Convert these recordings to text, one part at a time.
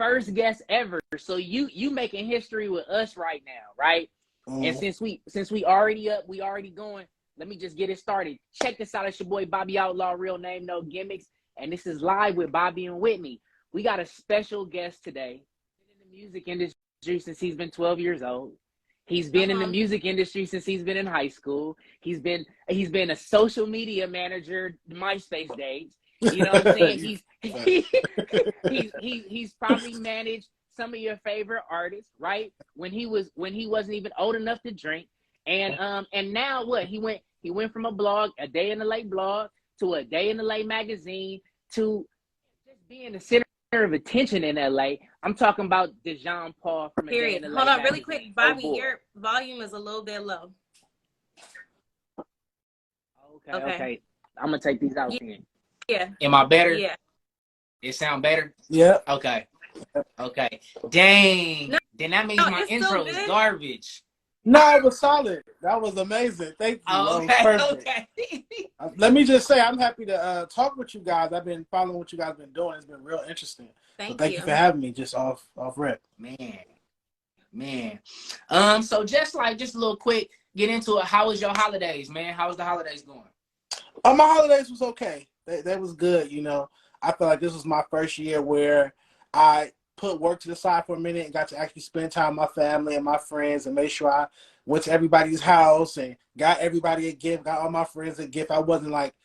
first guest ever. So you making history with us right now, right? And since we already up, we already going. Let me just get it started. Check this out. It's your boy Bobby Outlaw, real name, no gimmicks. And this is Live with Bobby and Whitney. We got a special guest today. He's been in the music industry since he's been 12 years old. He's been in the music industry since he's been in high school. He's been a social media manager, MySpace days. You know what I'm saying? He's probably managed some of your favorite artists, right? When he wasn't even old enough to drink. And now what? He went from a blog, a Day in the Lake blog, to a Day in the Lake magazine, to just being the center of attention in LA. I'm talking about Dejon Paul from a Day in the Lake Hold on, magazine. really quick, Bobby, your volume is a little bit low. Okay. I'm gonna take these out then. Yeah. Am I better? Yeah. It sound better? Yeah. Okay. Dang. No, then that means my intro is garbage. No, it was solid. That was amazing. Thank you. Oh, okay. Let me just say, I'm happy to talk with you guys. I've been following what you guys have been doing. It's been real interesting. Thank you for having me just off rip. Man. So just a little quick, get into it. How was your holidays, man? How was the holidays going? My holidays was okay. They was good, you know. I feel like this was my first year where I put work to the side for a minute and got to actually spend time with my family and my friends and make sure I went to everybody's house and got everybody a gift, got all my friends a gift. I wasn't like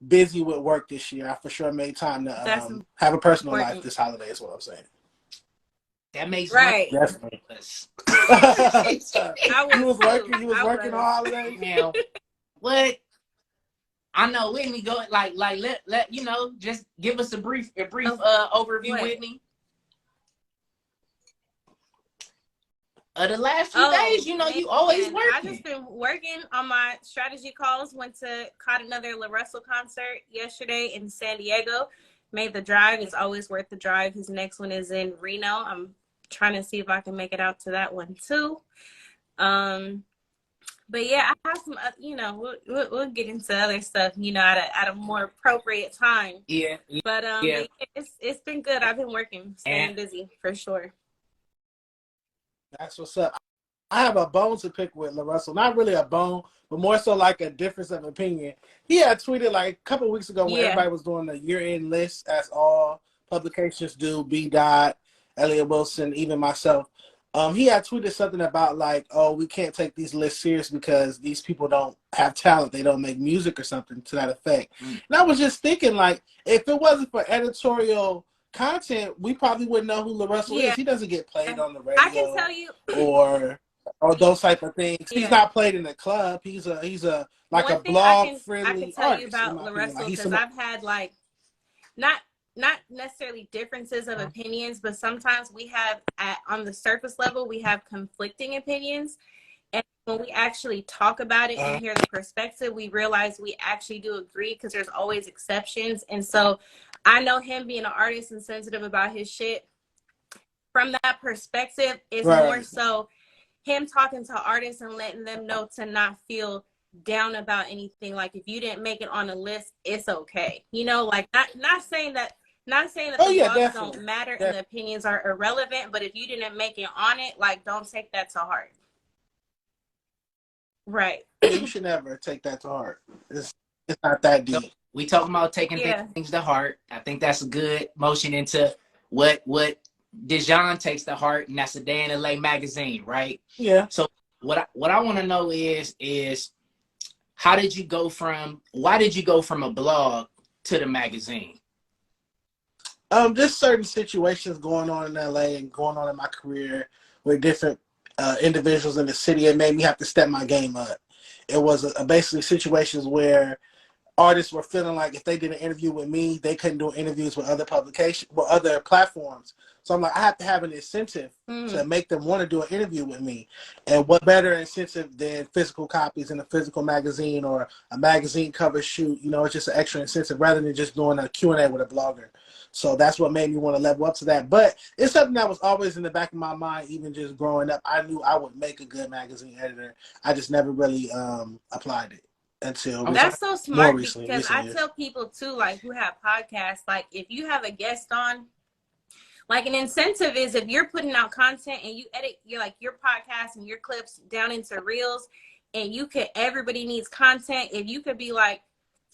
busy with work this year. I for sure made time to have a personal life this holiday is what I'm saying. That makes right. Definitely. You was working on holidays? Now, what? I know Whitney go like let you know, just give us a brief overview, Whitney. The last few days, you know, you always working. I just been working on my strategy calls. Caught another La Russell concert yesterday in San Diego. Made the drive. It's always worth the drive. His next one is in Reno. I'm trying to see if I can make it out to that one too. But yeah, I have some, you know, we'll get into other stuff, you know, at a more appropriate time. Yeah. But it's been good. I've been working, staying busy for sure. That's what's up. I have a bone to pick with La Russell. Not really a bone, but more so like a difference of opinion. He had tweeted like a couple of weeks ago when everybody was doing the year-end list, as all publications do, B. Dot, Elliot Wilson, even myself. He had tweeted something about like, oh, we can't take these lists serious because these people don't have talent. They don't make music or something to that effect. And I was just thinking like, if it wasn't for editorial content, we probably wouldn't know who La Russell is. He doesn't get played on the radio. I can tell you, or those type of things. He's not played in a club. He's a like a blog friendly artist. I can tell you about La Russell because I've had like not necessarily differences of opinions, but sometimes we have on the surface level we have conflicting opinions, and when we actually talk about it and hear the perspective, we realize we actually do agree because there's always exceptions. And so I know him being an artist and sensitive about his shit. From that perspective, it's more so him talking to artists and letting them know to not feel down about anything. Like if you didn't make it on a list, it's okay. You know, like not saying that the blogs don't matter and the opinions are irrelevant, but if you didn't make it on it, like don't take that to heart. Right. You should never take that to heart. It's not that deep. We talking about taking things to heart. I think that's a good motion into what Dejon takes to heart, and that's a Day in the Lake magazine, right? Yeah. So what I want to know is why did you go from a blog to the magazine? Just certain situations going on in LA and going on in my career with different individuals in the city. It made me have to step my game up. It was basically situations where artists were feeling like if they did an interview with me, they couldn't do interviews with other other platforms. So I'm like, I have to have an incentive to make them want to do an interview with me. And what better incentive than physical copies in a physical magazine or a magazine cover shoot? You know, it's just an extra incentive rather than just doing a Q&A with a blogger. So that's what made me want to level up to that. But it's something that was always in the back of my mind, even just growing up. I knew I would make a good magazine editor. I just never really applied it until that's so smart because I tell people too, like who have podcasts, like if you have a guest on, Like an incentive is if you're putting out content and you edit your podcast and your clips down into reels, and everybody needs content. If you could be like,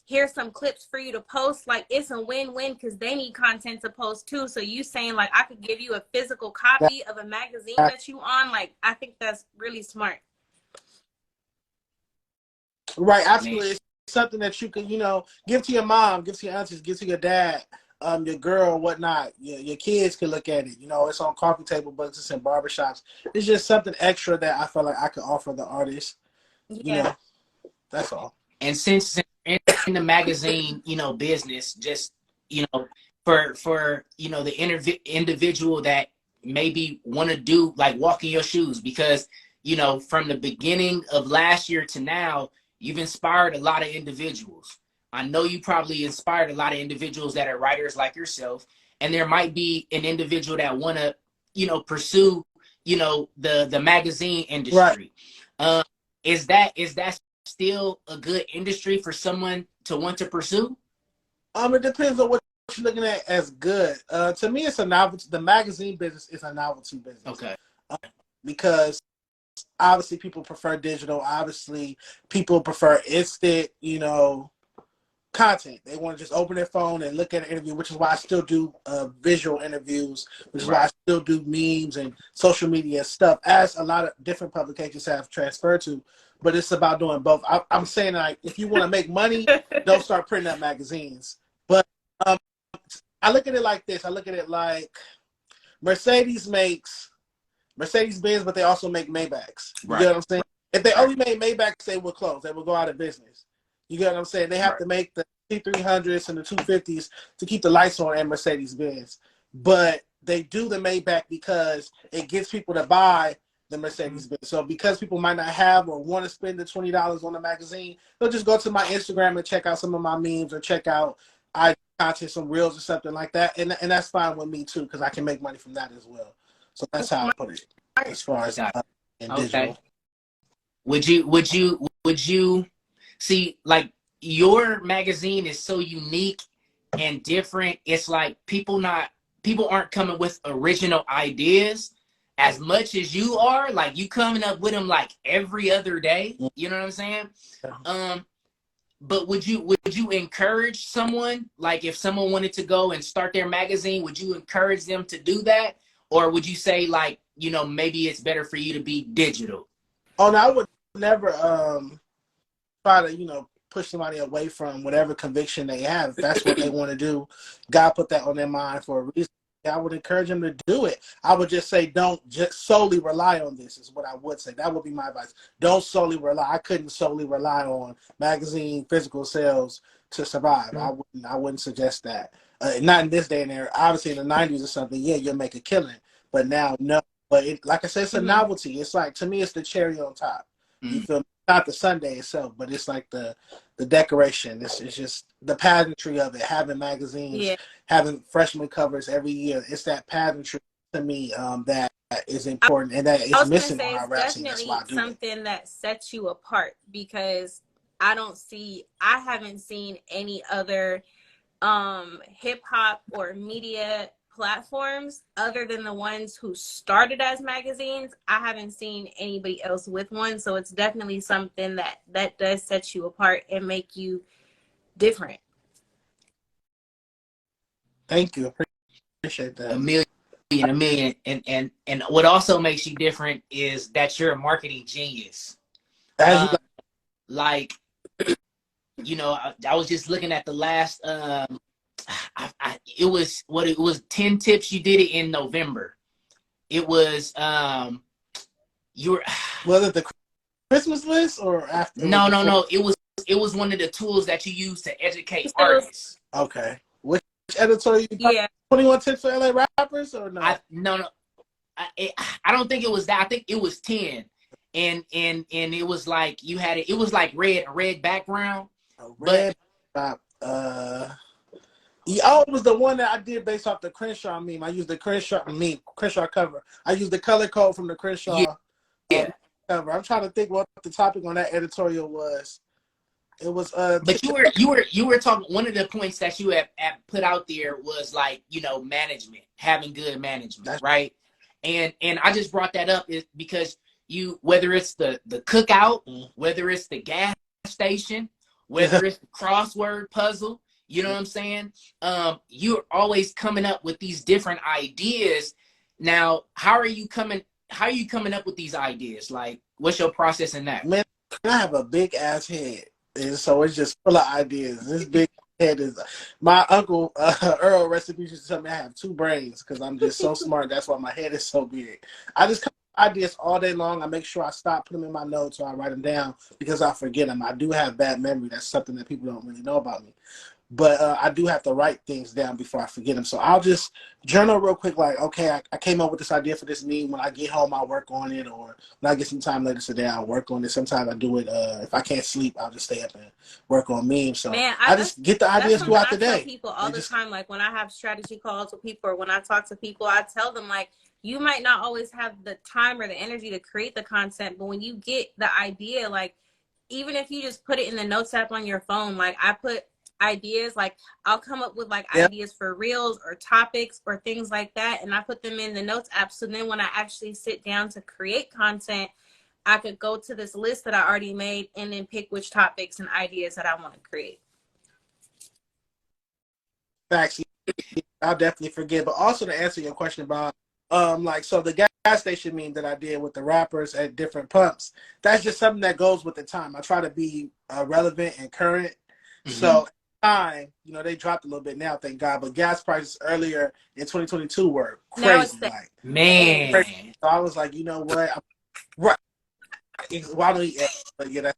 here's some clips for you to post, like it's a win-win because they need content to post too. So you saying like I could give you a physical copy of a magazine that you on, like I think that's really smart. Right, absolutely. It's something that you can, give to your mom, give to your aunties, give to your dad, your girl, whatnot. Your kids can look at it. It's on coffee table books, it's in barbershops. It's just something extra that I feel like I could offer the artist. Yeah. That's all. And since in the magazine, business, just, for the individual that maybe want to do like walk in your shoes, because, from the beginning of last year to now, you've inspired a lot of individuals. I know you probably inspired a lot of individuals that are writers like yourself, and there might be an individual that want to, pursue, the magazine industry. Right. Is that still a good industry for someone to want to pursue? It depends on what you're looking at as good. To me, it's a novelty. The magazine business is a novelty business. Okay. Because obviously people prefer digital. Obviously people prefer instant, content. They want to just open their phone and look at an interview, which is why I still do visual interviews, which is why I still do memes and social media stuff, as a lot of different publications have transferred to. But it's about doing both. I'm saying, like, if you want to make money, don't start printing up magazines. But I look at it like this. I look at it like Mercedes makes Mercedes-Benz, but they also make Maybachs. You get what I'm saying? If they only made Maybachs, they would close. They would go out of business. You get what I'm saying? They have to make the C300s and the 250s to keep the lights on at Mercedes-Benz. But they do the Maybach because it gets people to buy the Mercedes-Benz. So because people might not have or want to spend the $20 on a magazine, they'll just go to my Instagram and check out some of my memes or check out content, some reels or something like that. And that's fine with me too, because I can make money from that as well. So that's how I put it as far as in digital. Would you see, like, your magazine is so unique and different. It's like people aren't coming with original ideas as much as you are. Like, you coming up with them like every other day. You know what I'm saying? But would you encourage someone, like if someone wanted to go and start their magazine, would you encourage them to do that? Or would you say, like, maybe it's better for you to be digital? Oh, no, I would never try to, push somebody away from whatever conviction they have. If that's what they want to do, God put that on their mind for a reason. I would encourage them to do it. I would just say, don't just solely rely on this, is what I would say. That would be my advice. Don't solely rely. I couldn't solely rely on magazine physical sales to survive. I wouldn't suggest that. Not in this day and era. Obviously, in the 90s or something, yeah, you'll make a killing. But now, no. But like I said, it's a novelty. It's like, to me, it's the cherry on top. You feel me? Not the sundae itself, but it's like the decoration. It's just the pageantry of it. Having magazines, having freshman covers every year. It's that pageantry to me that is important, and that is missing on our rap scene. That's why I do something that sets you apart, because I haven't seen any other hip hop or media platforms other than the ones who started as magazines. I haven't seen anybody else with one, so it's definitely something that does set you apart and make you different. Thank you. Appreciate that. A million. And what also makes you different is that you're a marketing genius. I was just looking at the last it was 10 tips. You did it in November. It was was it the Christmas list or after? No. It was one of the tools that you use to educate artists. Okay. Which editorial? 21 tips for LA rappers or no? No. I don't think it was that. I think it was 10. And it was like you had it. It was like red background. It was the one that I did based off the Crenshaw meme. I used the Crenshaw cover. I used the color code from the Crenshaw cover. I'm trying to think what the topic on that editorial was. It was But you were talking. One of the points that you have put out there was like, you know, management, having good management, right? And I just brought that up is because whether it's the cookout, whether it's the gas station, whether it's the crossword puzzle, you know what I'm saying? You're always coming up with these different ideas. Now, how are you coming up with these ideas? Like, what's your process in that? Man, I have a big ass head, and so it's just full of ideas. This big head is my uncle Earl. Recipe used to tell me I have two brains because I'm just so smart. That's why my head is so big. I just come up with ideas all day long. I make sure I stop, put them in my notes, or I write them down because I forget them. I do have bad memory. That's something that people don't really know about me. But I do have to write things down before I forget them. So I'll just journal real quick, like, okay, I came up with this idea for this meme. When I get home, I'll work on it. Or when I get some time later today, I'll work on it. Sometimes I do it. If I can't sleep, I'll just stay up and work on memes. So man, I just get the ideas throughout the day. I tell people all the time, like when I have strategy calls with people or when I talk to people, I tell them, like, you might not always have the time or the energy to create the content, but when you get the idea, like, even if you just put it in the notes app on your phone, like I put ideas, like I'll come up with like ideas for reels or topics or things like that, and I put them in the notes app, so then when I actually sit down to create content, I could go to this list that I already made and then pick which topics and ideas that I want to create. Facts. I'll definitely forget. But also to answer your question about like, so the gas station meme that I did with the rappers at different pumps, that's just something that goes with the time. I try to be relevant and current. So time, you know, they dropped a little bit now, thank God, but gas prices earlier in 2022 were crazy. Like, man. Crazy. So I was like, you know what? Right. Why don't you get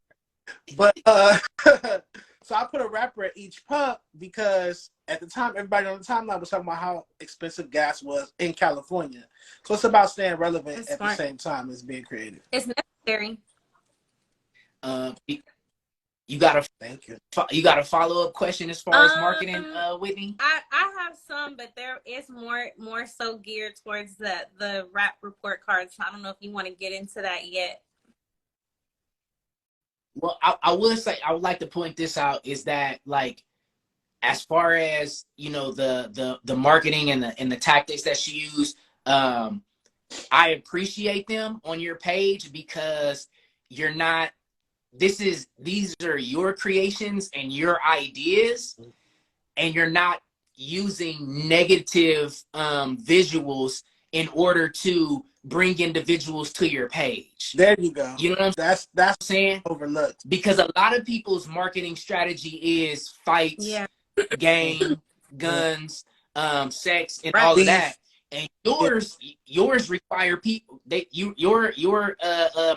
But so I put a rapper at each pump because at the time, everybody on the timeline was talking about how expensive gas was in California. So it's about staying relevant at the same time as being creative. It's necessary. You got a thank you. You got a follow-up question as far as marketing, Whitney? I have some, but there is more so geared towards the rap report cards. I don't know if you want to get into that yet. Well, I would say I would like to point this out is that, like, as far as, you know, the marketing and the tactics that you use, I appreciate them on your page because you're not. These are your creations and your ideas, and you're not using negative visuals in order to bring individuals to your page. There you go. You know what I'm that's saying? Overlooked. Because a lot of people's marketing strategy is fights, game, guns, sex, and all of that. And yours require people. Your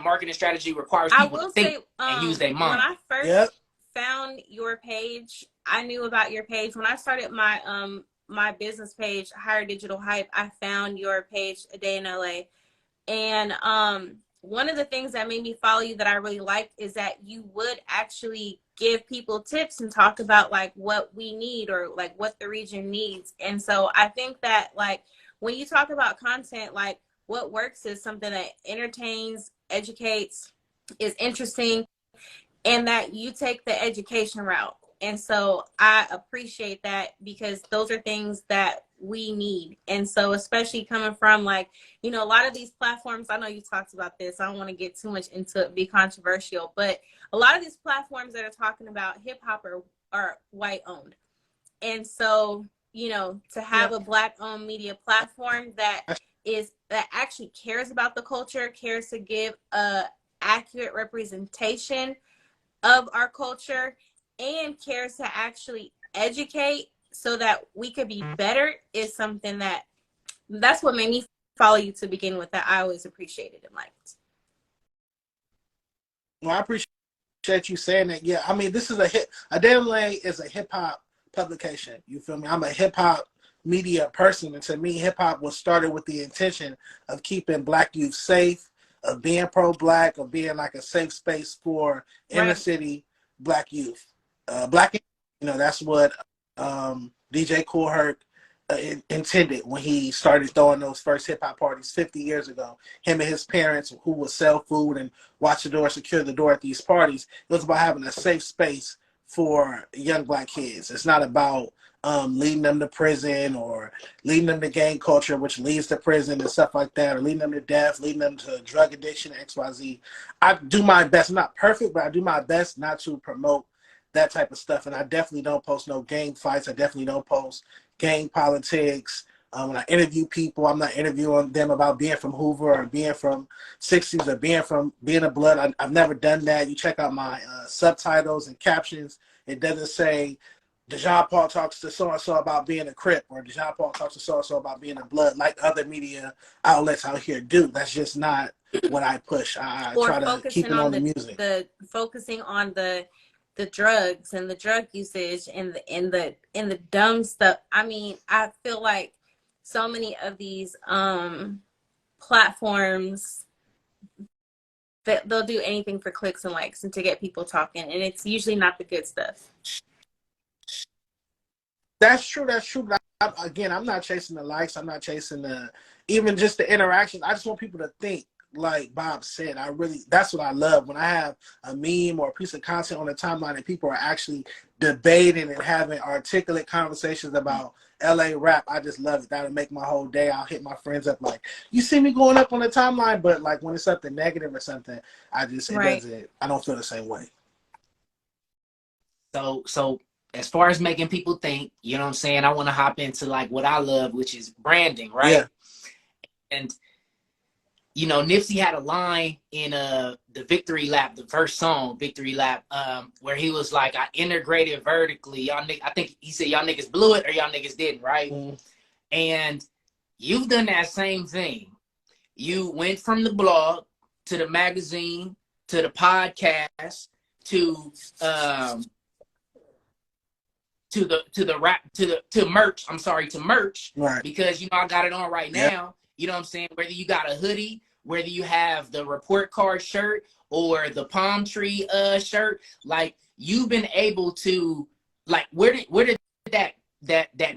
marketing strategy requires people to think and use their mind. When I first found your page, I knew about your page. When I started my my business page, Higher Digital Hype, I found your page, A Day in LA, and one of the things that made me follow you that I really liked is that you would actually give people tips and talk about like what we need or like what the region needs. And so I think that, like, when you talk about content, like, what works is something that entertains, educates, is interesting, and that you take the education route. And so I appreciate that because those are things that we need. And so especially coming from, like, you know, a lot of these platforms, I know you talked about this, I don't want to get too much into it, be controversial, but a lot of these platforms that are talking about hip hop are white owned. And so, you know, to have a Black owned media platform that actually cares about the culture, cares to give a accurate representation of our culture, and cares to actually educate so that we could be better is something that's what made me follow you to begin with, that I always appreciated and liked. Well, I appreciate you saying that. Yeah, I mean, this is A Day in LA is a hip hop publication. You feel me? I'm a hip hop media person, and to me, hip hop was started with the intention of keeping Black youth safe, of being pro-Black, of being like a safe space for inner city Black youth. Black, you know, that's what DJ Kool Herc intended when he started throwing those first hip hop parties 50 years ago. Him and his parents, who would sell food and watch the door, secure the door at these parties. It was about having a safe space for young black kids. It's not about leading them to prison or leading them to gang culture, which leads to prison and stuff like that, or leading them to death, leading them to drug addiction, XYZ. I do my best. I'm not perfect, but I do my best not to promote that type of stuff. And I definitely don't post no gang fights. I definitely don't post gang politics. When I interview people, I'm not interviewing them about being from Hoover or being from 60s or being a blood. I've never done that. You check out my subtitles and captions. It doesn't say Dejon Paul talks to so-and-so about being a Crip, or Dejon Paul talks to so-and-so about being a blood, like other media outlets out here do. That's just not what I push. I try to keep it on the music. Focusing on the drugs and the drug usage and the dumb stuff. I mean, I feel like so many of these platforms that they'll do anything for clicks and likes and to get people talking, and it's usually not the good stuff. That's true. But I'm not chasing the likes. I'm not chasing even just the interaction. I just want people to think. Like Bob said, that's what I love, when I have a meme or a piece of content on the timeline and people are actually debating and having articulate conversations about LA rap. I just love it. That'll make my whole day. I'll hit my friends up like, you see me going up on the timeline, but like when it's something negative or something, I don't feel the same way. So as far as making people think, you know what I'm saying, I want to hop into like what I love, which is branding, right? Yeah. And you know, Nipsey had a line in the Victory Lap, the first song, Victory Lap, where he was like, I integrated vertically. I think he said y'all niggas blew it or y'all niggas didn't, right? Mm. And you've done that same thing. You went from the blog to the magazine to the podcast to merch. I'm sorry, to merch, right? Because you know I got it on right now. You know what I'm saying? Whether you got a hoodie, whether you have the report card shirt or the palm tree shirt, like you've been able to, like, where did that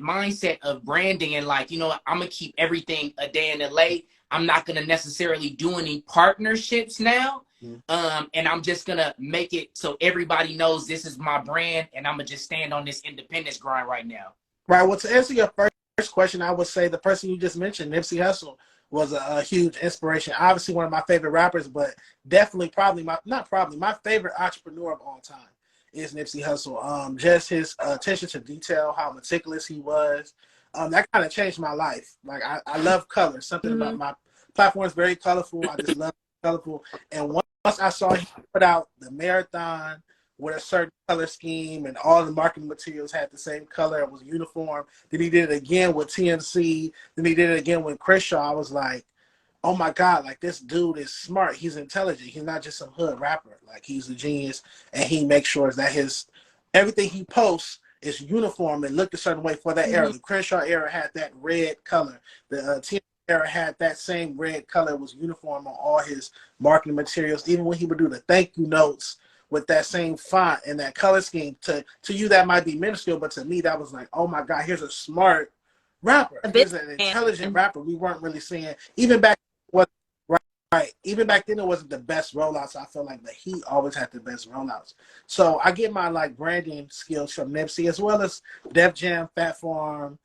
mindset of branding and like, you know, I'm gonna keep everything a day in the late. I'm not gonna necessarily do any partnerships now. And I'm just gonna make it so everybody knows this is my brand, and I'm gonna just stand on this independence grind right now. Right. Well, to answer your first question, I would say the person you just mentioned, Nipsey Hussle, was a huge inspiration. Obviously one of my favorite rappers, but definitely my favorite entrepreneur of all time is Nipsey Hussle. Just his attention to detail, how meticulous he was. That kind of changed my life. Like I love color. Something about my platform is very colorful. I just love colorful. And once I saw him put out the marathon with a certain color scheme and all the marketing materials had the same color, it was uniform. Then he did it again with TMC. Then he did it again with Crenshaw. I was like, oh my God, like this dude is smart. He's intelligent. He's not just some hood rapper. Like he's a genius, and he makes sure that everything he posts is uniform and looked a certain way for that era. The Crenshaw era had that red color. The TMC era had that same red color. It was uniform on all his marketing materials. Even when he would do the thank you notes with that same font and that color scheme, to you that might be minuscule, but to me that was like, oh my God, here's a smart rapper. Here's an intelligent rapper. We weren't really seeing, even back even back then it wasn't the best rollouts. I feel like, but he always had the best rollouts. So I get my like branding skills from Nipsey, as well as Def Jam, Fat Farm,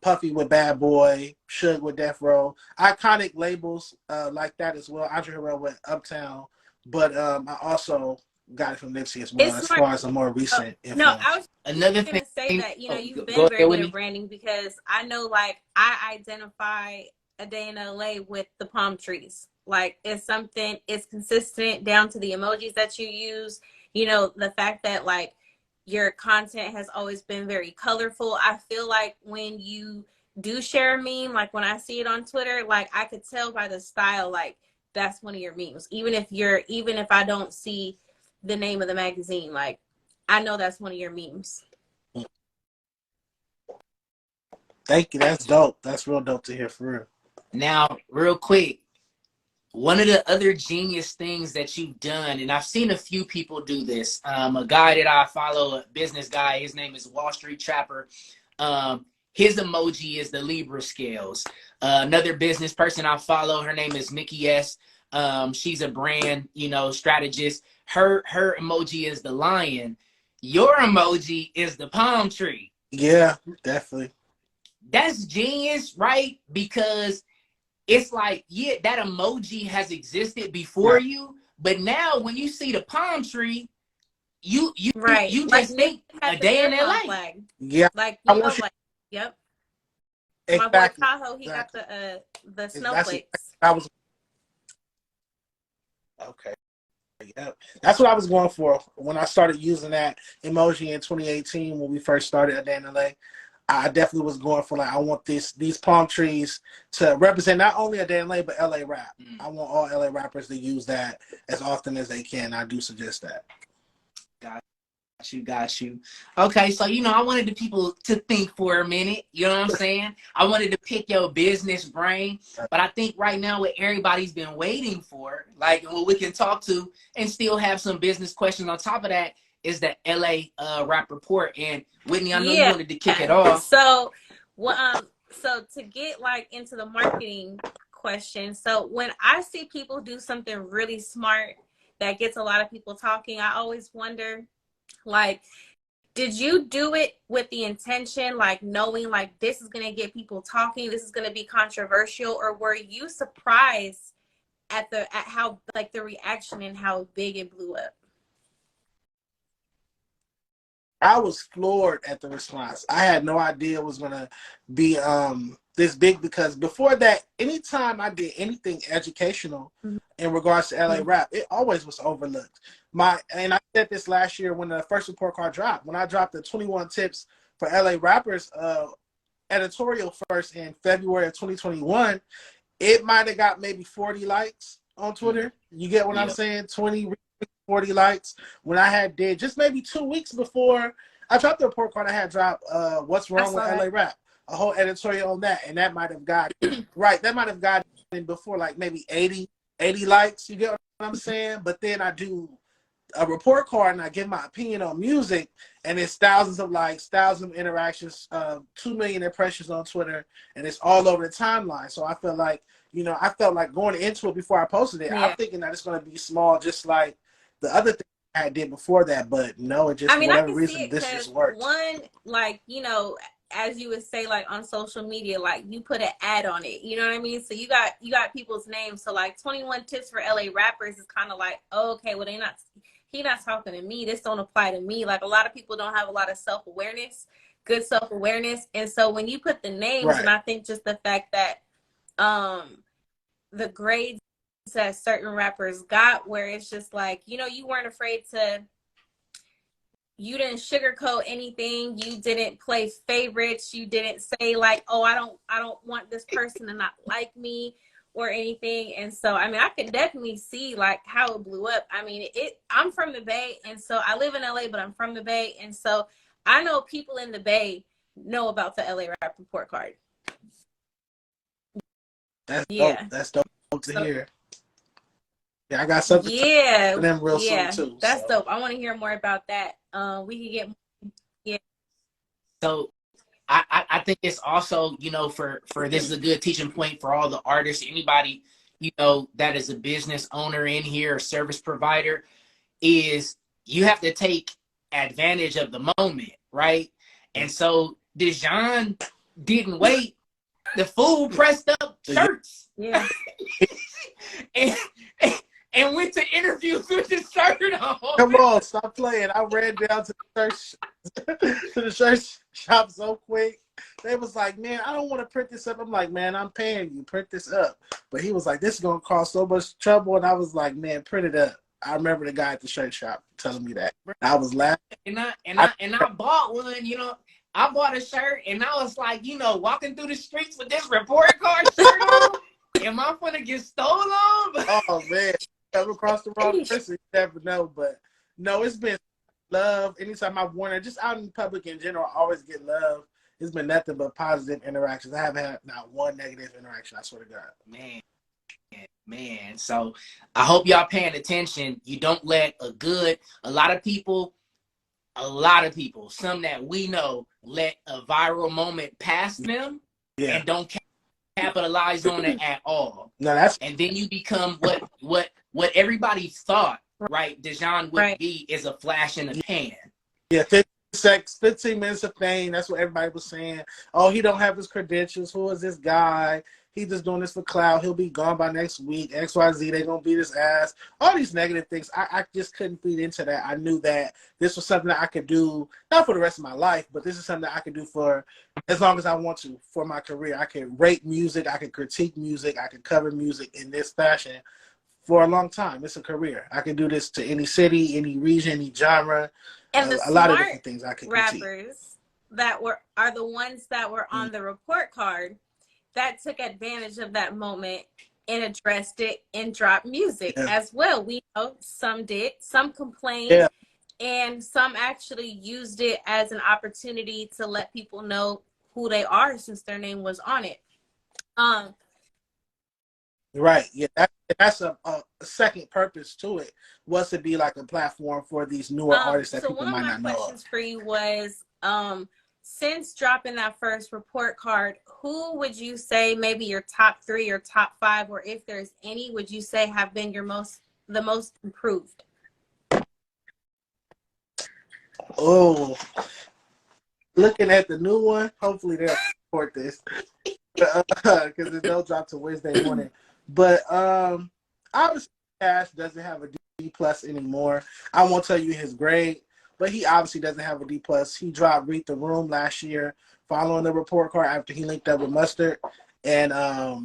Puffy with Bad Boy, Suge with Death Row. Iconic labels like that as well. Andre Harrell with Uptown, but I also got it from Nipsey as well, as far as a more recent influence. No, I was another going to say that, you know, you've been very good at branding, because I know, like, I identify A Day in LA with the palm trees. Like, it's consistent down to the emojis that you use. You know, the fact that, like, your content has always been very colorful. I feel like when you do share a meme, like when I see it on Twitter, like I could tell by the style, like that's one of your memes. Even if I don't see the name of the magazine, like I know that's one of your memes. Thank you. That's dope. That's real dope to hear, for real. Now, real quick, one of the other genius things that you've done, and I've seen a few people do this. A guy that I follow, a business guy, his name is Wall Street Trapper. his emoji is the Libra scales. Another business person I follow, her name is Nikki S. She's a brand, strategist. Her emoji is the lion. Your emoji is the palm tree. Yeah, definitely. That's genius, right? Because it's like, yeah, that emoji has existed before you, but now when you see the palm tree, you just think a day in LA. Flag. Yeah, like yep. Exactly. My boy Tahoe, he got the snowflakes. Okay. Yeah, that's what I was going for when I started using that emoji in 2018 when we first started A Day in LA. I definitely was going for, like, I want these palm trees to represent not only A Day in LA but LA rap. I want all LA rappers to use that as often as they can. I do suggest that. Got you. Okay, so I wanted the people to think for a minute. You know what I'm saying? I wanted to pick your business brain, but I think right now what everybody's been waiting for, like what we can talk to and still have some business questions on top of that, is the LA rap report. And Whitney, I know you wanted to kick it off. So, so to get like into the marketing question, so when I see people do something really smart that gets a lot of people talking, I always wonder, like, did you do it with the intention, like knowing like this is going to get people talking, this is going to be controversial, or were you surprised at how, like, the reaction and how big it blew up? I was floored at the response. I had no idea it was going to be this big, because before that, anytime I did anything educational in regards to LA rap, it always was overlooked. And I said this last year when the first report card dropped. When I dropped the 21 tips for LA rappers editorial first in February of 2021, it might have got maybe 40 likes on Twitter. You get what I'm saying? 20, 40 likes. When I did just maybe 2 weeks before I dropped the report card, I had dropped What's Wrong with LA Rap, a whole editorial on that, and that might have got that might have gotten before like maybe 80 likes. You get what I'm saying? But then I do a report card and I give my opinion on music, and it's thousands of likes, thousands of interactions, 2 million impressions on Twitter, and it's all over the timeline. So I feel like, going into it before I posted it, I'm thinking that it's going to be small, just like the other thing I did before that. But no, it just, for whatever reason, this just worked. One, like, as you would say, like on social media, like you put an ad on it, you know what I mean? So you got people's names. So like 21 tips for LA rappers is kind of like, oh, okay, well, he not talking to me. This don't apply to me. Like, a lot of people don't have a lot of self-awareness, good self-awareness. And so when you put the names, and I think just the fact that the grades that certain rappers got, where it's just like, you weren't afraid to, you didn't sugarcoat anything, you didn't play favorites, you didn't say like, oh, I don't want this person to not like me or anything. And so, I mean, I could definitely see like how it blew up. I mean, I'm from the Bay, and so I live in LA, but I'm from the Bay, and so I know people in the Bay know about the LA Rap Report Card. That's dope. That's dope to hear. Yeah, I got something for them real soon too. That's dope. I want to hear more about that. We can get So I think it's also, for this is a good teaching point for all the artists, anybody, that is a business owner in here, or service provider, is you have to take advantage of the moment, right? And so Dejon didn't wait. The fool pressed up shirts. Yeah. and went to interviews with the shirt on. Come on, stop playing. I ran down to the shirt shop so quick. They was like, man, I don't want to print this up. I'm like, man, I'm paying you. Print this up. But he was like, this is going to cause so much trouble. And I was like, man, print it up. I remember the guy at the shirt shop telling me that. I was laughing. And I bought one, I bought a shirt, and I was like, walking through the streets with this report card shirt on. Am I gonna get stolen? Oh man, come across the wrong person, you never know. But no, it's been love. Anytime I've worn it, just out in public in general, I always get love. It's been nothing but positive interactions. I haven't had not one negative interaction, I swear to God. Man. So I hope y'all paying attention. You don't let a lot of people a lot of people, some that we know, let a viral moment pass them and don't capitalize on it at all. And then you become what everybody thought, right, Dejon would be, is a flash in the pan. Yeah, 15 minutes of fame. That's what everybody was saying. Oh, he don't have his credentials. Who is this guy? He just doing this for clout. He'll be gone by next week. XYZ, they gonna beat his ass. All these negative things. I just couldn't feed into that. I knew that this was something that I could do, not for the rest of my life, but this is something that I could do for as long as I want to for my career. I could rate music. I could critique music. I could cover music in this fashion for a long time. It's a career. I can do this to any city, any region, any genre. And a lot of different things I can rappers critique. That are the ones that were on the report card that took advantage of that moment and addressed it and dropped music as well. We know some did, some complained, and some actually used it as an opportunity to let people know who they are since their name was on it. Right. Yeah, that's a second purpose to it, was to be like a platform for these newer artists that people might not know. So one of my questions for you was, since dropping that first report card, who would you say maybe your top 3 or top 5, or if there's any, would you say have been the most improved? Oh, looking at the new one, hopefully they'll support this because it don't drop to Wednesday morning. But obviously Cash doesn't have a D+ anymore. I won't tell you his grade, but he obviously doesn't have a D+. He dropped Read the Room last year following the report card after he linked up with Mustard. And I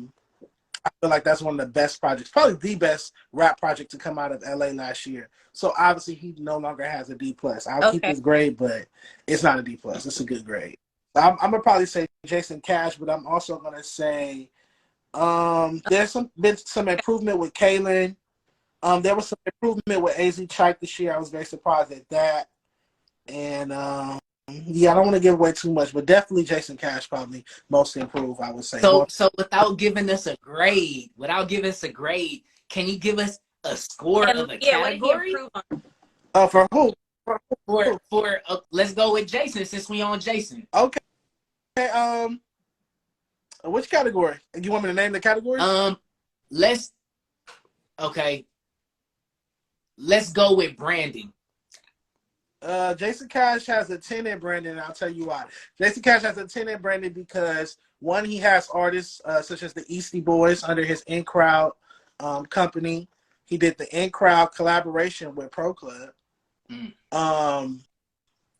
feel like that's one of the best projects, probably the best rap project to come out of LA last year. So obviously he no longer has a D+. I'll keep his grade, but it's not a D+. It's a good grade. I'm going to probably say Jason Cash, but I'm also going to say there's been some improvement with Kaylin. There was some improvement with AZ Chike this year. I was very surprised at that. And I don't want to give away too much, but definitely Jason Cash probably most improved, I would say. So without giving us a grade, can you give us a score of a category? For who? For let's go with Jason since we on Jason. Okay. Which category? You want me to name the category? Let's go with branding. Jason Cash has a 10 in branding, and I'll tell you why. Jason Cash has a 10 in branding because, one, he has artists such as the Eastie Boys under his In Crowd company. He did the In Crowd collaboration with Pro Club.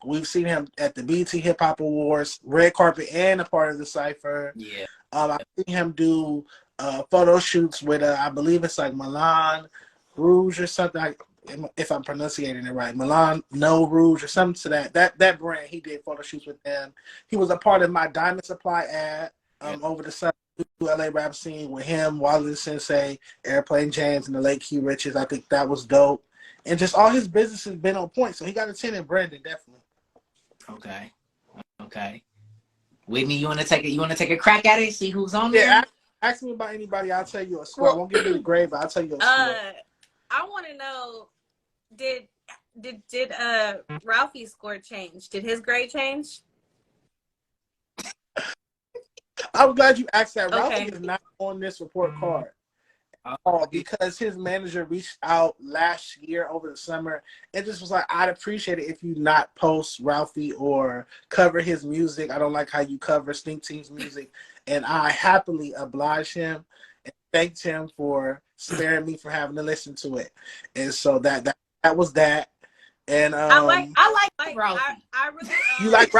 We've seen him at the BET Hip Hop Awards, Red Carpet, and a part of the Cypher. Yeah. I've seen him do photo shoots with, I believe it's like Milan Rouge or something, if I'm pronouncing it right. Milan No Rouge or something to that brand. He did photo shoots with them. He was a part of my Diamond Supply ad over the summer, LA rap scene with him, Wally Sensei, Airplane James, and the Late Key Riches. I think that was dope. And just all his business has been on point. So he got a 10 in branding, definitely. Okay. Whitney, you wanna take a crack at it? See who's on there? Yeah, ask me about anybody. I'll tell you a score. I won't give you the grade, but I'll tell you a score. I want to know, did Ralphie's score change? Did his grade change? I'm glad you asked that. Ralphie is not on this report card. Because his manager reached out last year over the summer and just was like, I'd appreciate it if you not post Ralphie or cover his music. I don't like how you cover Stink Team's music. And I happily obliged him and thanked him for sparing me from having to listen to it. And so that was that. And I like Ralphie. I really you like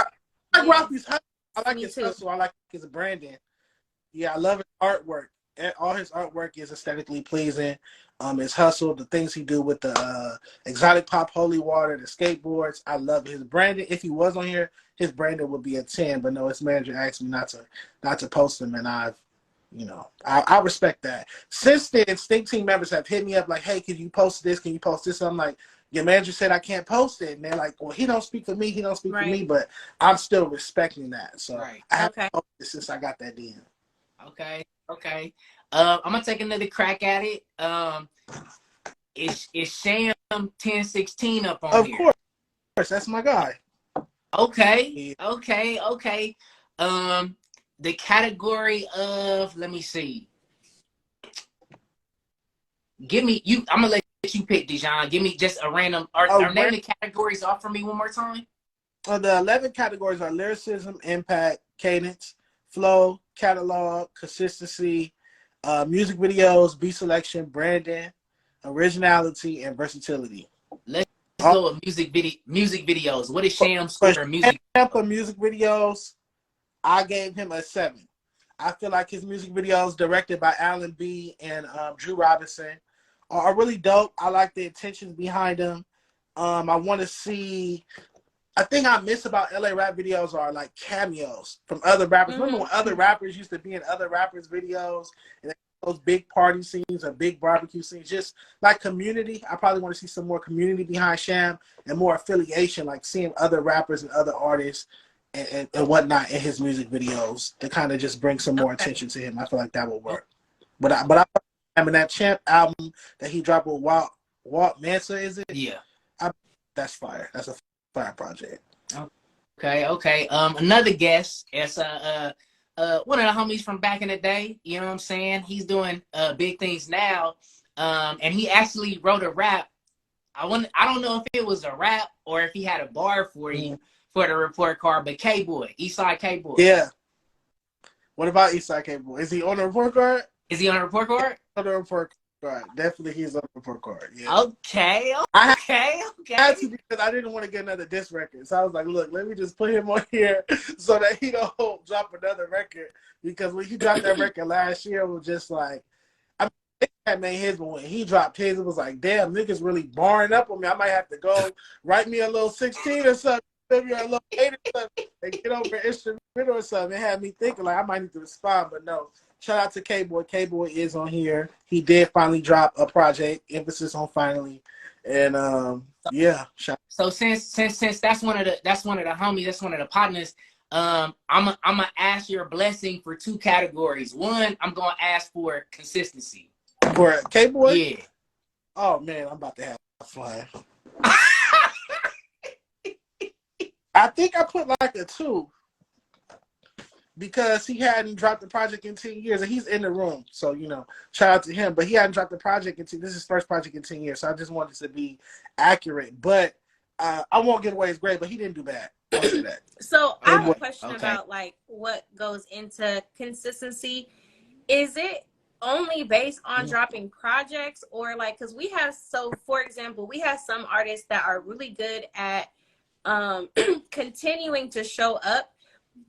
Ralphie's hustle. I like his hustle. I like his branding. Yeah, I love his artwork. All his artwork is aesthetically pleasing. His hustle, the things he do with the exotic pop holy water, the skateboards. I love his branding. If he was on here, his branding would be a 10. But no, his manager asked me not to post him, and I respect that. Since then, Stink Team members have hit me up like, "Hey, can you post this? Can you post this?" I'm like, "Your manager said I can't post it," and they're like, "Well, he don't speak for me. He don't speak for me." But I'm still respecting that. So I haven't posted it since I got that DM. Okay. I'm gonna take another crack at it. Is Sham 1016 up on here? Of That's my guy. Okay. The category of, let me see. Give me you. I'm gonna let you pick, Dejon. Give me just a random. Or name the categories off for me one more time. The 11 categories are lyricism, impact, cadence, flow, catalog, consistency, music videos, beat selection, branding, originality, and versatility. Let's go with music videos. What is Sham's score for music? For music videos, I gave him a 7. I feel like his music videos, directed by Alan B. and Drew Robinson, are really dope. I like the intentions behind them. I want to see. I think I miss about LA rap videos are like cameos from other rappers. Remember when other rappers used to be in other rappers' videos and those big party scenes or big barbecue scenes, just like Community. I probably want to see some more community behind Sham and more affiliation, like seeing other rappers and other artists and whatnot in his music videos to kind of just bring some more attention to him. I feel like that would work. But I mean that Champ album that he dropped with Walt Mansa, is it? Yeah. That's fire. That's a fire project. Okay. Another guest is one of the homies from back in the day. You know what I'm saying? He's doing big things now. And he actually wrote a rap. I don't know if it was a rap or if he had a bar for you for the report card, but K-Boy, Eastside K-Boy. Yeah. What about Eastside K-Boy? Is he on the report card? Is he on the report card? On the report card. Definitely he's on the report card. Yeah. Okay. I had to because I didn't want to get another diss record. So I was like, look, let me just put him on here so that he don't drop another record. Because when he dropped that record last year, it was just like, I mean, that made his, but when he dropped his, it was like, damn, niggas really barring up on me. I might have to go write me a little 16 or something, maybe a little 8 or something, and get over an instrumental or something. It had me thinking, like, I might need to respond, but no. Shout out to K-Boy. K-Boy is on here. He did finally drop a project, emphasis on finally. And yeah. So since that's one of the homies, that's one of the partners, I'm gonna ask your blessing for 2 categories. One, I'm gonna ask for consistency. For K-Boy? Yeah. Oh man, I'm about to have fun. I think I put like a 2. Because he hadn't dropped the project in 10 years, and he's in the room. So, you know, shout out to him. But he hadn't dropped the project this is his first project in 10 years. So I just wanted to be accurate. But I won't give away his grade, but he didn't do bad. I'll say that. So I have a question about like what goes into consistency. Is it only based on dropping projects, or like, because we have, so for example, we have some artists that are really good at continuing to show up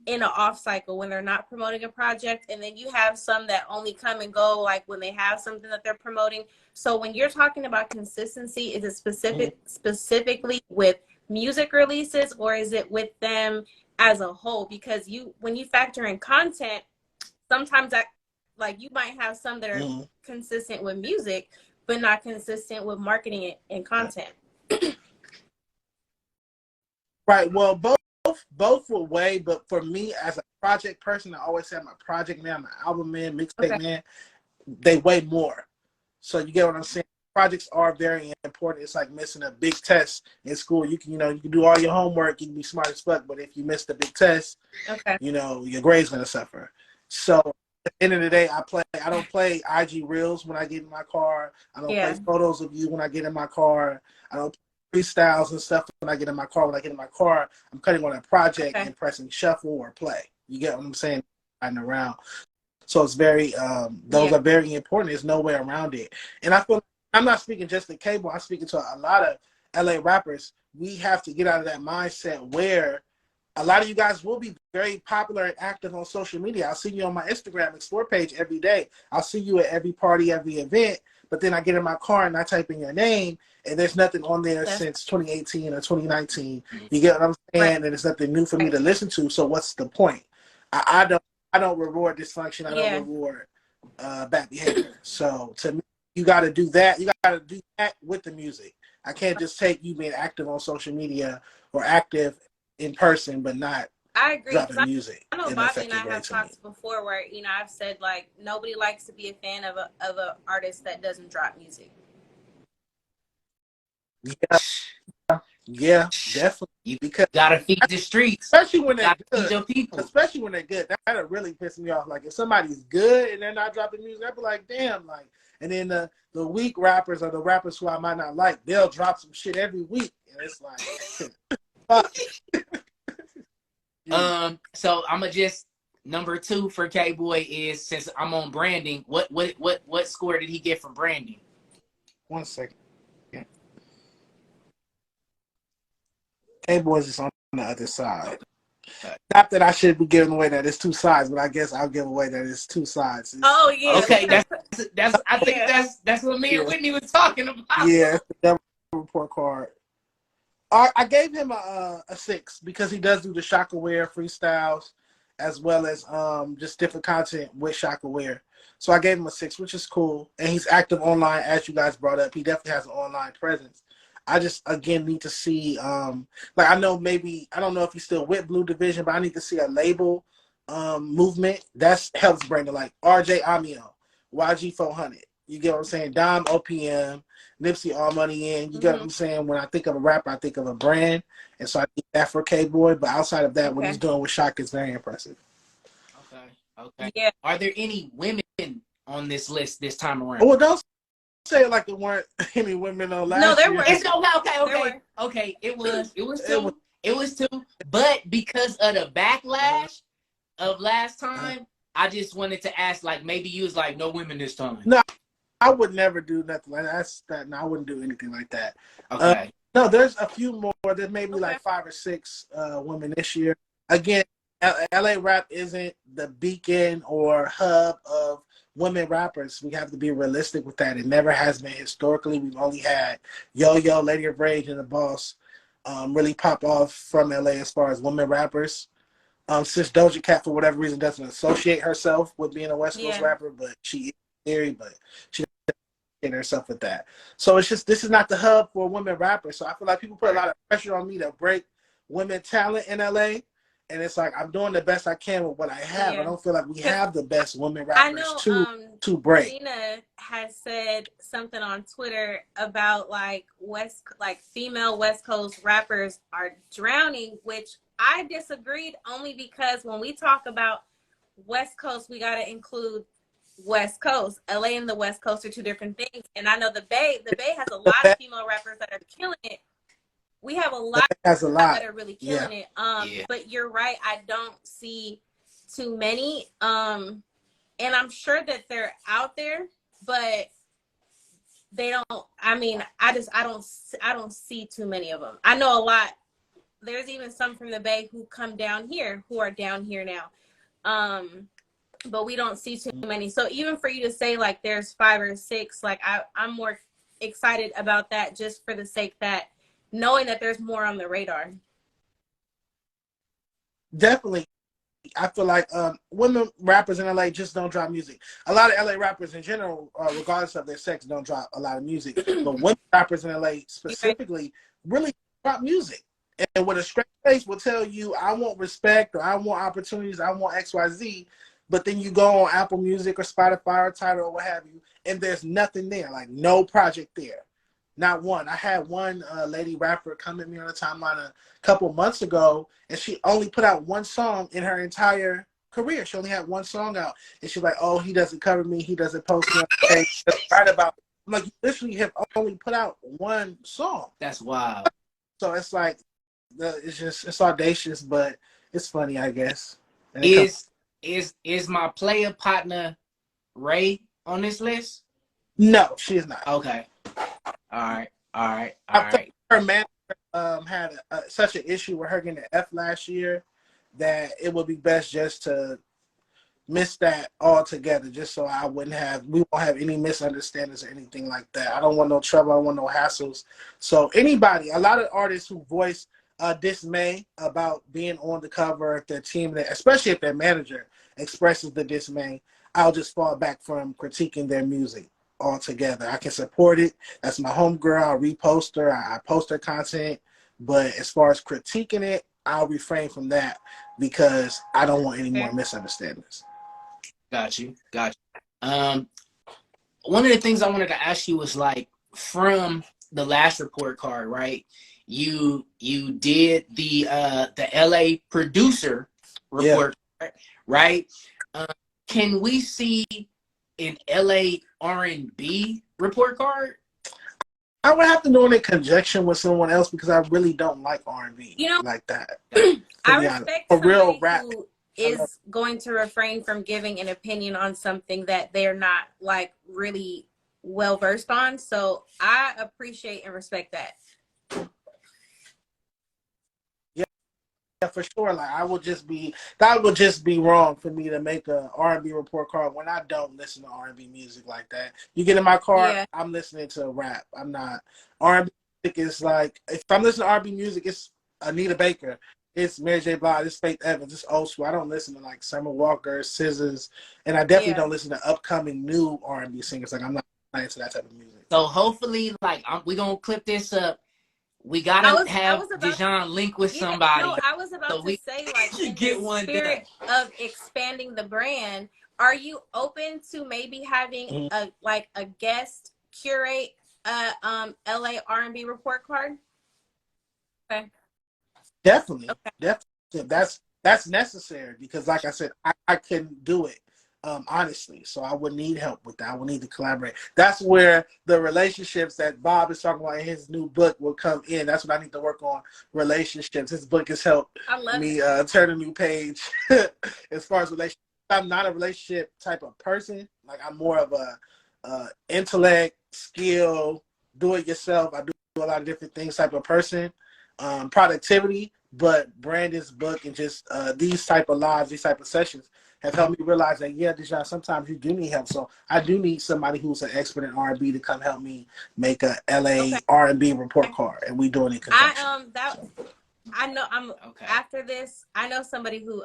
in an off cycle when they're not promoting a project, and then you have some that only come and go like when they have something that they're promoting. So when you're talking about consistency, is it specifically with music releases, or is it with them as a whole? Because when you factor in content, sometimes that, like, you might have some that are consistent with music but not consistent with marketing and content. Right. Well, both will weigh, but for me as a project person, I always say I'm a project man, I'm an album man, mixtape man. They weigh more. So you get what I'm saying? Projects are very important. It's like missing a big test in school. You can do all your homework, you can be smart as fuck, but if you miss the big test, your grade's gonna suffer. So at the end of the day, I don't play IG reels when I get in my car. I don't play photos of you when I get in my car. I don't freestyles and stuff when I get in my car. When I get in my car, I'm cutting on a project and pressing shuffle or play. You get what I'm saying? Riding around. So it's very, those are very important. There's no way around it. And I feel like, I'm not speaking just to Cable. I'm speaking to a lot of LA rappers. We have to get out of that mindset where a lot of you guys will be very popular and active on social media. I'll see you on my Instagram Explore page every day. I'll see you at every party, every event. But then I get in my car and I type in your name, and there's nothing on there since 2018 or 2019. You get what I'm saying? And it's nothing new for me to listen to. So what's the point? I don't reward dysfunction. I don't reward bad behavior. So to me, you got to do that. You got to do that with the music. I can't just take you being active on social media or active in person, but not dropping music. I know Bobby and I have talked before where, I've said, like, nobody likes to be a fan of a artist that doesn't drop music. Yeah. Yeah, definitely. You because gotta feed the streets. Especially when they're gotta good. Feed your people. Especially when they're good. That'll really piss me off. Like if somebody's good and they're not dropping music, I'd be like, damn, like. And then the weak rappers or the rappers who I might not like, they'll drop some shit every week, and it's like, So I'm gonna just number 2 for K Boy is, since I'm on branding, what score did he get from branding? 1 second. Yeah. K Boy's is on the other side. Okay. Not that I should be giving away that it's 2 sides, but I guess I'll give away that it's 2 sides. Oh yeah. Okay, that's I think that's what me and Whitney was talking about. Yeah, it's the double report card. I gave him a 6 because he does do the Shaka Wear freestyles as well as just different content with Shaka Wear. So I gave him a 6, which is cool. And he's active online, as you guys brought up. He definitely has an online presence. I just, again, need to see, like I know maybe, I don't know if he's still with Blue Division, but I need to see a label movement. That helps Brandon, like RJ Amio, YG 400. You get what I'm saying? Dom OPM, Nipsey All Money In. You get what I'm saying? When I think of a rapper, I think of a brand. And so I think that for K-Boy. But outside of that, what he's doing with Shaka is very impressive. Okay. Yeah. Are there any women on this list this time around? Well, don't say it like there weren't any women on last year. No, there were. Okay. It was two. But because of the backlash of last time, I just wanted to ask, like, maybe you was like, no women this time. No, I would never do nothing like that. No, I wouldn't do anything like that. Okay. No, there's a few more. There's maybe like 5 or 6 women this year. Again, LA rap isn't the beacon or hub of women rappers. We have to be realistic with that. It never has been historically. We've only had Yo-Yo, Lady of Rage, and The Boss really pop off from LA as far as women rappers. Since Doja Cat, for whatever reason, doesn't associate herself with being a West Coast rapper, but she is in theory, but she doesn't associate herself with that. So it's just, this is not the hub for women rappers. So I feel like people put a lot of pressure on me to break women talent in LA. And it's like, I'm doing the best I can with what I have. I don't feel like we have the best women rappers to break. Gina has said something on Twitter about like female West Coast rappers are drowning, which I disagreed, only because when we talk about West Coast, we got to include West Coast. LA and the West Coast are 2 different things. And I know the Bay has a lot of female rappers that are killing it. We have a lot that are really killing it. But you're right. I don't see too many. And I'm sure that they're out there, but they don't. I mean, I don't see too many of them. I know a lot. There's even some from the Bay who come down here, who are down here now. But we don't see too many. So even for you to say like there's 5 or 6, like I'm more excited about that, just for the sake that knowing that there's more on the radar. Definitely. I feel like women rappers in LA just don't drop music. A lot of LA rappers in general, regardless of their sex, don't drop a lot of music. But women rappers in LA specifically really drop music. And with a straight face will tell you, I want respect, or I want opportunities, I want XYZ. But then you go on Apple Music or Spotify or Tidal or what have you, and there's nothing there, like no project there. Not one. I had one lady rapper come at me on the timeline a couple months ago, and she only put out 1 song in her entire career. She only had 1 song out, and she's like, "Oh, he doesn't cover me. He doesn't post me on the page." Right about. I'm like, you literally have only put out 1 song. That's wild. So it's like, it's audacious, but it's funny, I guess. Is my player partner Ray on this list? No, she is not. Okay. All right. Her manager had such an issue with her getting an F last year that it would be best just to miss that altogether, just so we won't have any misunderstandings or anything like that. I don't want no trouble. I don't want no hassles. So a lot of artists who voice dismay about being on the cover, if their team, especially if their manager expresses the dismay, I'll just fall back from critiquing their music altogether. I can support it. That's my homegirl. I'll repost her. I post her content. But as far as critiquing it, I'll refrain from that because I don't want any more misunderstandings. Got you. One of the things I wanted to ask you was, like, from the last report card, right? You did the LA producer report, right? Can we see an LA R&B report card? I would have to do it in conjunction with someone else because I really don't like R&B like that. I respect a real rap who is going to refrain from giving an opinion on something that they're not like really well versed on. So I appreciate and respect that. Yeah, for sure. Like that would just be wrong for me to make a R&B report card when I don't listen to R&B music like that. You get in my car, I'm listening to rap. I'm not R&B music is like if I'm listening to R&B music, it's Anita Baker, it's Mary J. Blige, it's Faith Evans, it's old school. I don't listen to like Summer Walker, Scissors, and I definitely don't listen to upcoming new R&B singers. Like I'm not into that type of music. So hopefully, like we're gonna clip this up. We gotta have Dejon link with somebody. No, I was about to say, like, in the spirit of expanding the brand, are you open to maybe having a guest curate LA R&B report card? Okay. Definitely. That's necessary because, like I said, I couldn't do it. Honestly, so I would need help with that. I would need to collaborate. That's where the relationships that Bob is talking about in his new book will come in. That's what I need to work on, relationships. His book has helped me turn a new page as far as relationships. I'm not a relationship type of person. Like I'm more of a intellect, skill, do it yourself. I do a lot of different things type of person. Productivity, but Brandon's book and just these type of lives, these type of sessions have helped me realize that, Dejon, sometimes you do need help. So I do need somebody who's an expert in R&B to come help me make a LA R&B report card, and we doing it in conjunction. I know after this, I know somebody who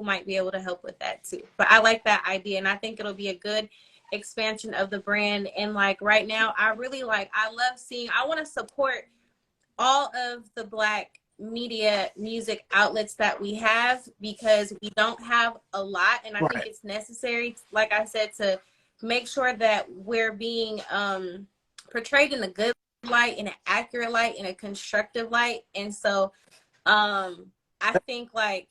might be able to help with that too. But I like that idea, and I think it'll be a good expansion of the brand. And like right now, I love seeing. I want to support all of the Black media music outlets that we have because we don't have a lot, and I think it's necessary, like I said, to make sure that we're being portrayed in a good light, in an accurate light, in a constructive light. And so I think like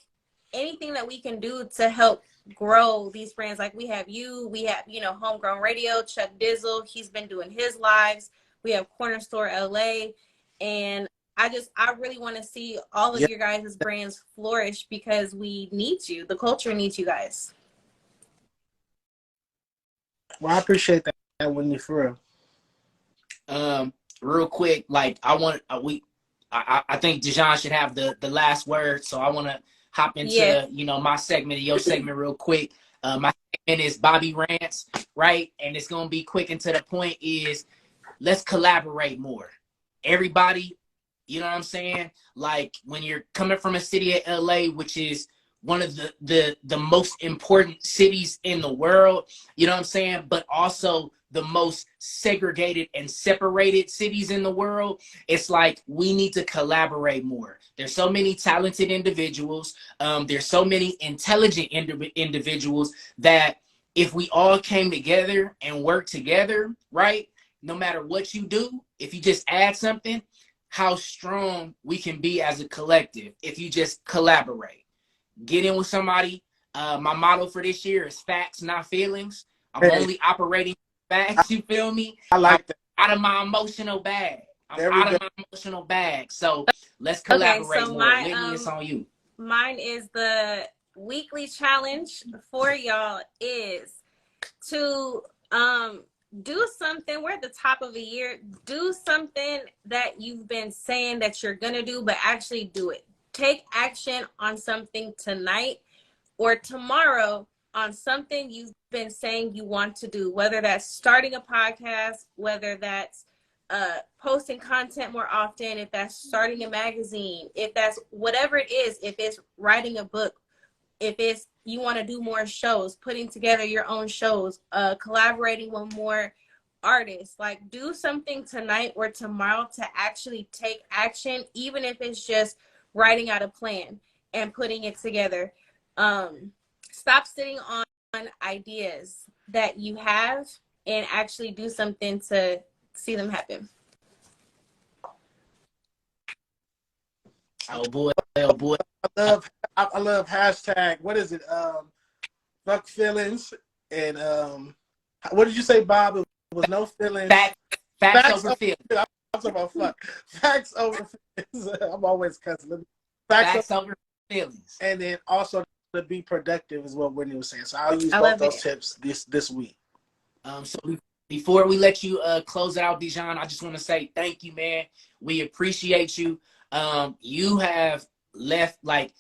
anything that we can do to help grow these brands, like we have Homegrown Radio, Chuck Dizzle, he's been doing his lives, we have Corner Store LA, and I really want to see all of your guys' brands flourish because we need you. The culture needs you guys. Well, I appreciate that, Whitney, for real. Real quick, like I think Dejon should have the last word, so I want to hop into my segment and your segment real quick. My segment is Bobby Rants, right? And it's gonna be quick and to the point. Is let's collaborate more, everybody. You know what I'm saying? Like when you're coming from a city of LA, which is one of the most important cities in the world, you know what I'm saying? But also the most segregated and separated cities in the world. It's like we need to collaborate more. There's so many talented individuals. There's so many intelligent individuals that if we all came together and worked together, right? No matter what you do, if you just add something, how strong we can be as a collective if you just collaborate. Get in with somebody. My motto for this year is facts, not feelings. I'm only operating facts, you feel me? I like that. Out of my emotional bag. I'm out of my emotional bag. So let's collaborate more. Whitney, it's on you. Mine is the weekly challenge for y'all is to do something. We're at the top of the year. Do something that you've been saying that you're going to do, but actually do it. Take action on something tonight or tomorrow on something you've been saying you want to do, whether that's starting a podcast, whether that's posting content more often, if that's starting a magazine, if that's whatever it is, if it's writing a book, if it's you want to do more shows, putting together your own shows, collaborating with more artists, like do something tonight or tomorrow to actually take action, even if it's just writing out a plan and putting it together. Stop sitting on ideas that you have and actually do something to see them happen. Oh boy, oh boy. I love hashtag. What is it? Fuck feelings and what did you say, Bob? It was no feelings. Facts over feelings. I'm talking about fuck. Facts over feelings. I'm always cussing. Facts over feelings. And then also to be productive is what Whitney was saying. So I'll use both those tips this week. So before we let you close it out, Dejon, I just want to say thank you, man. We appreciate you. You have left, like,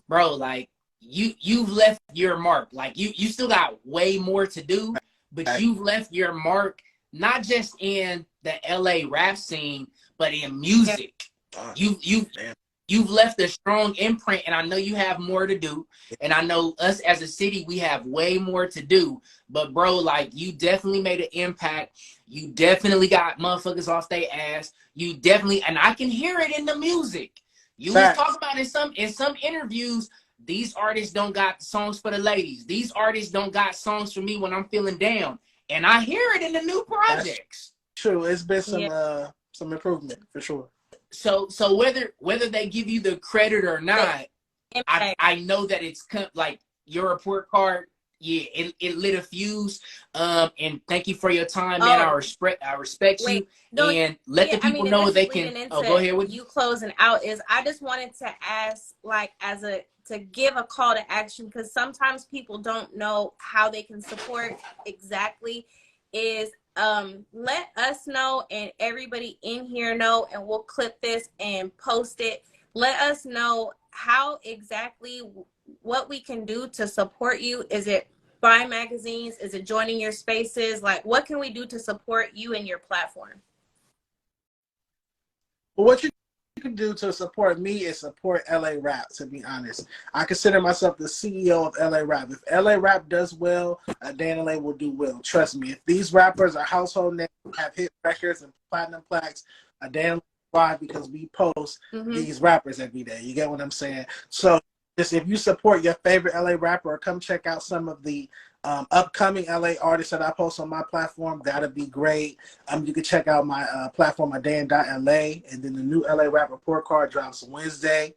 bro, like you've left your mark. Like you still got way more to do, but you've left your mark not just in the LA rap scene, but in music. You've left a strong imprint, and I know you have more to do. And I know us as a city, we have way more to do. But bro, like, you definitely made an impact. You definitely got motherfuckers off their ass. You definitely, and I can hear it in the music. You was talking about in some interviews, these artists don't got songs for the ladies. These artists don't got songs for me when I'm feeling down. And I hear it in the new projects. That's true. It's been some improvement for sure. So whether they give you the credit or not, I know that it's like your report card. Yeah, it lit a fuse. And thank you for your time, man. I respect you. And let the people know they can. Go ahead with you closing out. I just wanted to ask, like, to give a call to action, because sometimes people don't know how they can support exactly. Let us know, and everybody in here know, and we'll clip this and post it. Let us know how exactly what we can do to support you. Is it buying magazines? Is it joining your spaces? Like, what can we do to support you and your platform? Well, what you can do to support me is support LA Rap, to be honest. I consider myself the CEO of LA Rap. If LA Rap does well, Dan LA will do well. Trust me. If these rappers are household names, have hit records and platinum plaques, Dan why? Because we post these rappers every day. You get what I'm saying? So just if you support your favorite LA rapper, or come check out some of the upcoming LA artists that I post on my platform, that'd be great. You can check out my platform, my Dan.LA, and then the new LA Rap Report Card drops Wednesday,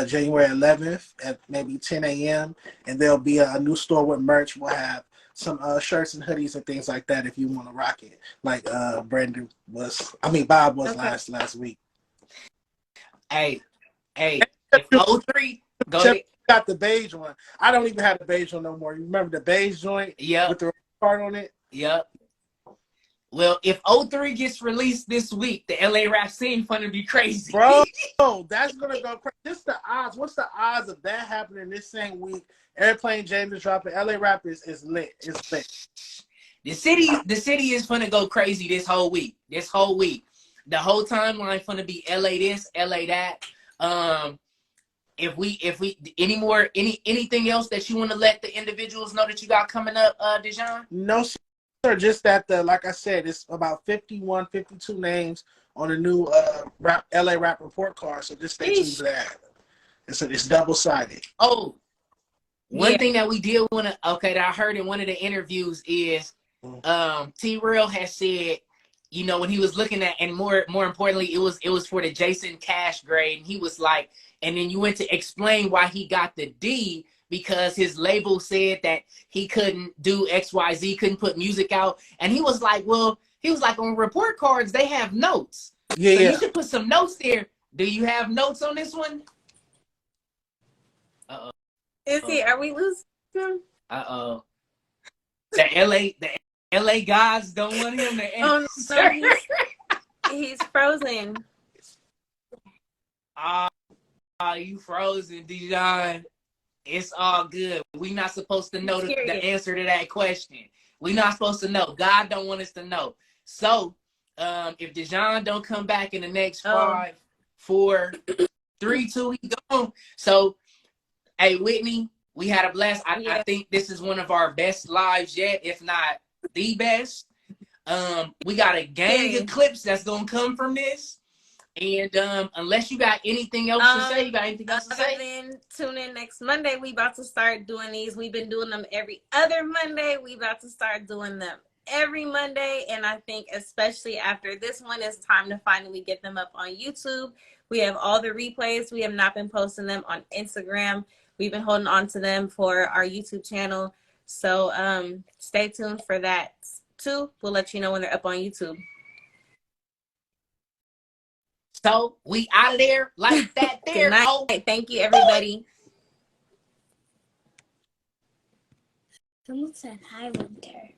January 11th at maybe 10 a.m. And there'll be a new store with merch. We'll have some shirts and hoodies and things like that if you want to rock it. Like Bob was last week. Hey, if 03, go ahead. Got the beige one. I don't even have the beige one no more. You remember the beige joint? Yeah. With the card on it? Yep. Well, if 03 gets released this week, the LA rap scene gonna be crazy. Bro, that's gonna go crazy. Just the odds. What's the odds of that happening this same week? Airplane James is dropping. LA rap is lit. It's lit. The city is gonna go crazy this whole week. The whole timeline gonna be LA this, LA that. If we anything else that you want to let the individuals know that you got coming up, Dejon? No, sir. Just that like I said, it's about 51, 52 names on a new LA Rap Report Card. So just stay tuned to that. It's double-sided. Oh, one thing that we did want to that I heard in one of the interviews is T-Real has said, you know, when he was looking at, and more importantly, it was for the Jason Cash grade, and he was like, and then you went to explain why he got the D, because his label said that he couldn't do XYZ, couldn't put music out. And he was like, on report cards, they have notes. Yeah. So you should put some notes there. Do you have notes on this one? Are we losing? The LA guys don't want him to answer. Oh, no, he's frozen. You frozen, Dejon. It's all good. We're not supposed to know the answer to that question. We're not supposed to know. God don't want us to know. So, if Dejon don't come back in the next 5, 4, 3, 2, he gone. So, hey, Whitney, we had a blast. I think this is one of our best lives yet, if not the best. We got a gang of clips that's gonna come from this. And unless you got anything else to say, you got anything else to say? Then tune in next Monday. We about to start doing these. We've been doing them every other Monday. We about to start doing them every Monday. And I think especially after this one, it's time to finally get them up on YouTube. We have all the replays. We have not been posting them on Instagram. We've been holding on to them for our YouTube channel. So stay tuned for that too. We'll let you know when they're up on YouTube. So we out of there like that there. Good night. Oh. Thank you, everybody. Someone said hi, Winter.